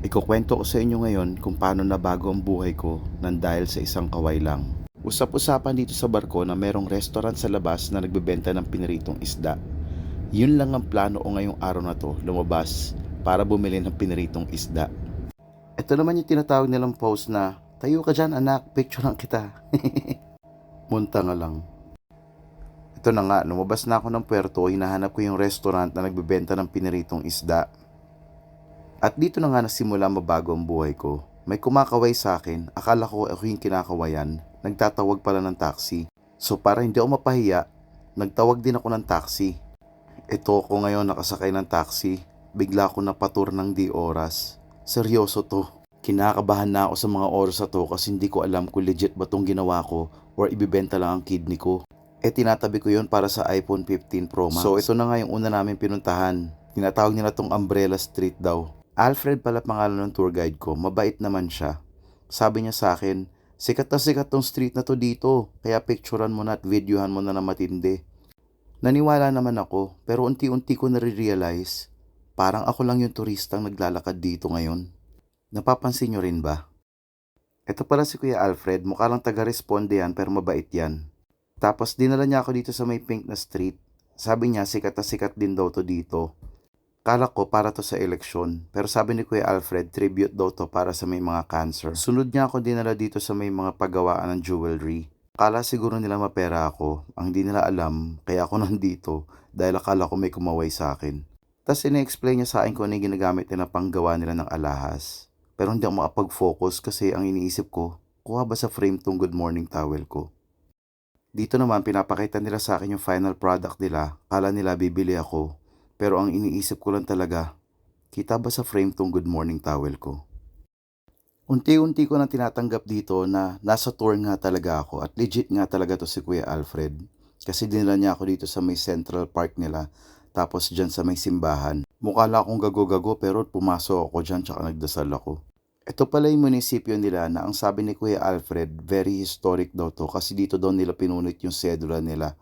Ikukwento ko sa inyo ngayon kung paano nabago ang buhay ko nang dahil sa isang kaway lang. Usap-usapan dito sa barko na merong restaurant sa labas na nagbebenta ng piniritong isda. Yun lang ang plano ko ngayong araw na to, lumabas para bumili ng piniritong isda. Ito naman yung tinatawag nilang post na, "Tayo ka dyan anak, picturean kita." Munta nga lang. Ito na nga, lumabas na ako ng puerto, hinahanap ko yung restaurant na nagbebenta ng piniritong isda. At dito na nga nasimula mabago ang buhay ko. May kumakaway sa akin, akala ko ako yung kinakawayan, nagtatawag pala ng taxi. So para hindi ako mapahiya, nagtawag din ako ng taxi. Ito ako ngayon nakasakay ng taxi, bigla ako napatur ng di oras. Seryoso to. Kinakabahan na ako sa mga oras na to kasi hindi ko alam kung legit ba tong ginawa ko or ibibenta lang ang kidney ko. Tinatabi ko yon para sa iPhone 15 Pro Max. So ito na nga yung una namin pinuntahan. Tinatawag nila tong Umbrella Street daw. Alfred pala pangalan ng tour guide ko, mabait naman siya. Sabi niya sa akin, sikat na sikat tong street na to dito, kaya picturean mo na at videohan mo na matindi. Naniwala naman ako, pero unti-unti ko nare-realize, parang ako lang yung turistang naglalakad dito ngayon. Napapansin niyo rin ba? Ito pala si Kuya Alfred, mukha lang taga-responde yan pero mabait yan. Tapos dinala niya ako dito sa may pink na street. Sabi niya sikat na sikat din daw to dito. Kala ko para to sa eleksyon, pero sabi ni Kuya Alfred, tribute daw to para sa may mga cancer. Sunod niya ako dinala dito sa may mga paggawaan ng jewelry. Kala siguro nila mapera ako, ang hindi nila alam, kaya ako nandito dahil akala ko may kumaway sa akin. Tapos ina-explain niya sa akin kung ano yung ginagamit nila panggawa nila ng alahas. Pero hindi ako makapag-focus kasi ang iniisip ko, kuha ba sa frame tong good morning towel ko? Dito naman pinapakita nila sa akin yung final product nila, kala nila bibili ako. Pero ang iniisip ko lang talaga, kita ba sa frame tong good morning towel ko? Unti-unti ko na tinatanggap dito na nasa tour nga talaga ako at legit nga talaga to si Kuya Alfred. Kasi dinala niya ako dito sa may Central Park nila, tapos dyan sa may simbahan. Mukha lang akong gago-gago pero pumasok ako dyan tsaka nagdasal ako. Ito pala yung munisipyo nila na ang sabi ni Kuya Alfred, very historic daw to kasi dito daw nila pinunit yung sedula nila.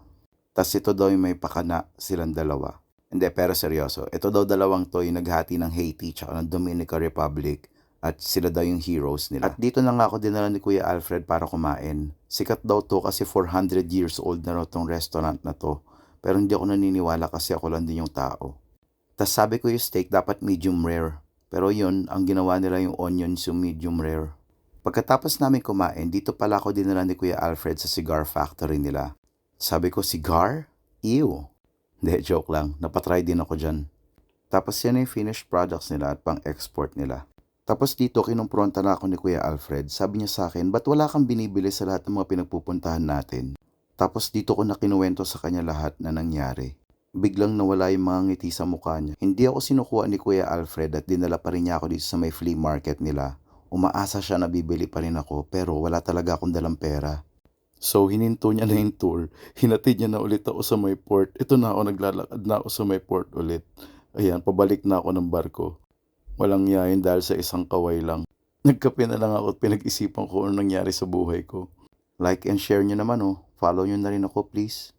Tas ito daw yung may pakana silang dalawa. Hindi, pero seryoso. Ito daw dalawang to yung naghati ng Haiti tsaka ng Dominican Republic at sila daw yung heroes nila. At dito na nga ako dinala ni Kuya Alfred para kumain. Sikat daw to kasi 400 years old na raw tong restaurant na to. Pero hindi ako naniniwala kasi ako lang din yung tao. Tas sabi ko yung steak dapat medium rare. Pero yun, ang ginawa nila yung onions yung medium rare. Pagkatapos namin kumain, dito pala ako dinala ni Kuya Alfred sa cigar factory nila. Sabi ko, cigar? Ew. Hindi, joke lang. Napatry din ako dyan. Tapos yan na yung finished products nila at pang-export nila. Tapos dito, kinumpronta na ako ni Kuya Alfred. Sabi niya sa akin, ba't wala kang binibili sa lahat ng mga pinagpupuntahan natin? Tapos dito ko na kinuwento sa kanya lahat na nangyari. Biglang nawala yung mga ngiti sa mukha niya. Hindi ako sinukuha ni Kuya Alfred at dinala pa rin niya ako dito sa may flea market nila. Umaasa siya na bibili pa rin ako pero wala talaga akong dalang pera. So, hininto niya na yung tour. Hinatid niya na ulit ako sa may port. Ito na ako, naglalakad na ako sa may port ulit. Ayan, pabalik na ako ng barko. Walang yayin dahil sa isang kaway lang. Nagkape na lang ako at pinag-isipan ko ano nangyari sa buhay ko. Like and share niyo naman oh. Follow niyo na rin ako please.